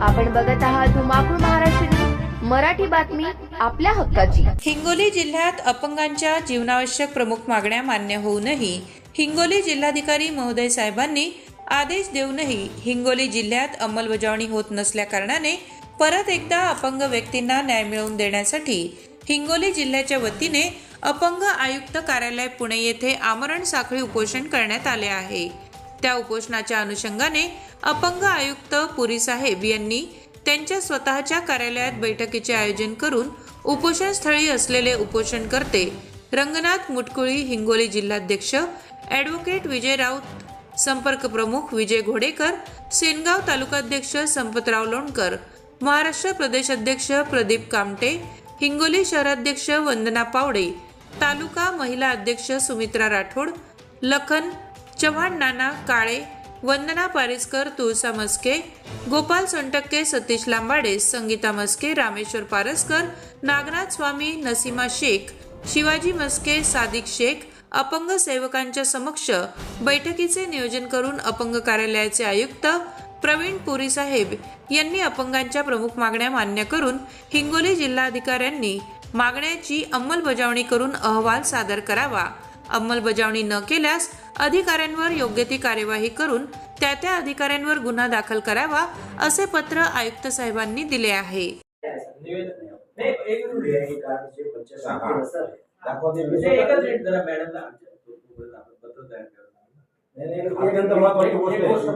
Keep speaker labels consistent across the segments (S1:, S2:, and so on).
S1: आपण बघत आहात धुमाकूळ महाराष्ट्र न्यूज, मराठी बातमी आपल्या हक्काची।
S2: हिंगोली जिल्ह्यात अपंगांच्या जीवनावश्यक प्रमुख मागण्या मान्य होऊनही हिंगोली जिल्हाधिकारी महोदय साहेबांनी आदेश देऊनही हिंगोली जिल्ह्यात अंमलबजावणी होत नसल्याकारणाने परत एकदा अपंग व्यक्तींना न्याय मिळवून देण्यासाठी हिंगोली जिल्ह्याच्या वतीने अपंग आयुक्त कार्यालय पुणे येथे आमरण साखळी उपोषण करण्यात आले आहे। त्या उपोषणाच्या अनुषंगाने अपंग आयुक्त पुरी साहेब यांनी त्यांच्या स्वतःच्या कार्यालयात बैठकीचे आयोजन करून उपोषण स्थळी असलेले उपोषणकर्ते रंगनाथ मुटकुळी, हिंगोली जिल्हाध्यक्ष ॲडव्होकेट विजय राऊत, संपर्क प्रमुख विजय घोडेकर, सेनगाव तालुकाध्यक्ष संपतराव लोणकर, महाराष्ट्र प्रदेश अध्यक्ष प्रदीप कामटे, हिंगोली शहराध्यक्ष वंदना पावडे, तालुका महिला अध्यक्ष सुमित्रा राठोड, लखन चव्हाण, नाना काळे, वंदना पारिसकर, तुळसा मस्के, गोपाल सोनटक्के, सतीश लांबाडे, संगीता मस्के, रामेश्वर पारसकर, नागनाथ स्वामी, नसीमा शेख, शिवाजी मस्के, सादिक शेख अपंग सेवकांच्या समक्ष बैठकीचे नियोजन करून अपंग कार्यालयाचे आयुक्त प्रवीण पुरी साहेब यांनी अपंगांच्या प्रमुख मागण्या मान्य करून हिंगोली जिल्हाधिकाऱ्यांनी मागण्याची अंमलबजावणी करून अहवाल सादर करावा। अंमलबजावणी न केल्यास अधिकाऱ्यांवर योग्य ती कार्यवाही करून त्या अधिकाऱ्यांवर गुन्हा दाखल करावा असे पत्र आयुक्त साहेबांनी दिले आहे।
S3: अत्यंत महत्त्वाची गोष्ट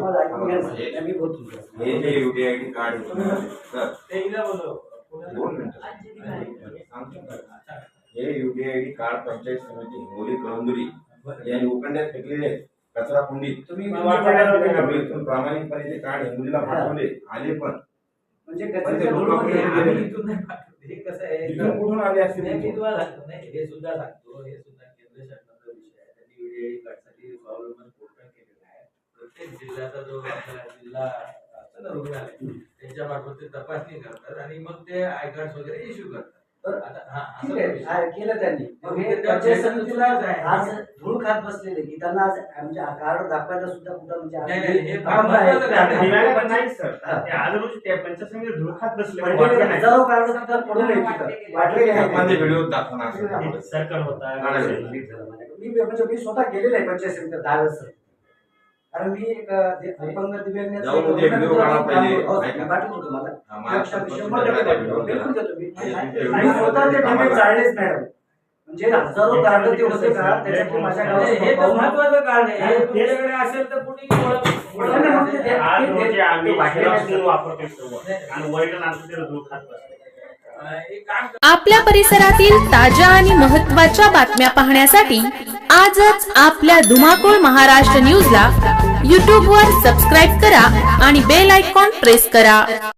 S3: हे यूडीआयडी कार्ड पंचायत समिती हिंगोली कळमनुरी यांनी उकंड्यात फेकलेले कचरा कुंडीत तुम्ही प्रामाणिकपणे ते कार्ड हिंगोलीला पाठवले आले, पण म्हणजे कुठून आले असतील हे सुद्धा सांगतो। हे सुद्धा केंद्र शासनाचा विषय आहे। त्यांनी यूडीआयडी कार्डसाठी स्वावलंबन पोर्टल केलेला आहे। प्रत्येक जिल्ह्याचा जो जिल्हा असतो ना रुग्णालय त्यांच्या मार्फत ते तपासणी करतात आणि मग ते आय कार्ड वगैरे इश्यू करतात।
S4: केलं त्यांनी पंचायत समितीला आज धूळ खात बसलेले की त्यांना आज आमच्या कार्ड दाखवायला सुद्धा कुठं म्हणजे
S3: धूळ खात बसले
S4: हजारो कार्ड सुद्धा पडून
S3: व्हिडिओ दाखवणार
S4: सरकार होता। मी स्वतः गेलेला आहे पंचायत समितीत 10 वेळेस, कारण मी एक अपंग दिव्यांग पाठवत होतो मला 100% बिलकुल देतो मी आणि स्वतः ते डबे चाळलेच मॅडम, म्हणजे हजारो कार्ड ते होते का त्याच्यात माझ्या गावात हे तर महत्त्वाचं कार्ड आहे। त्याच्याकडे असेल तर कुणी
S1: आपल्या परिसरातील ताज्या आणि महत्त्वाच्या बातम्या पाहण्यासाठी आजच आपल्या धुमाकूळ महाराष्ट्र न्यूजला YouTube वर सबस्क्राईब करा आणि बेल आयकॉन प्रेस करा।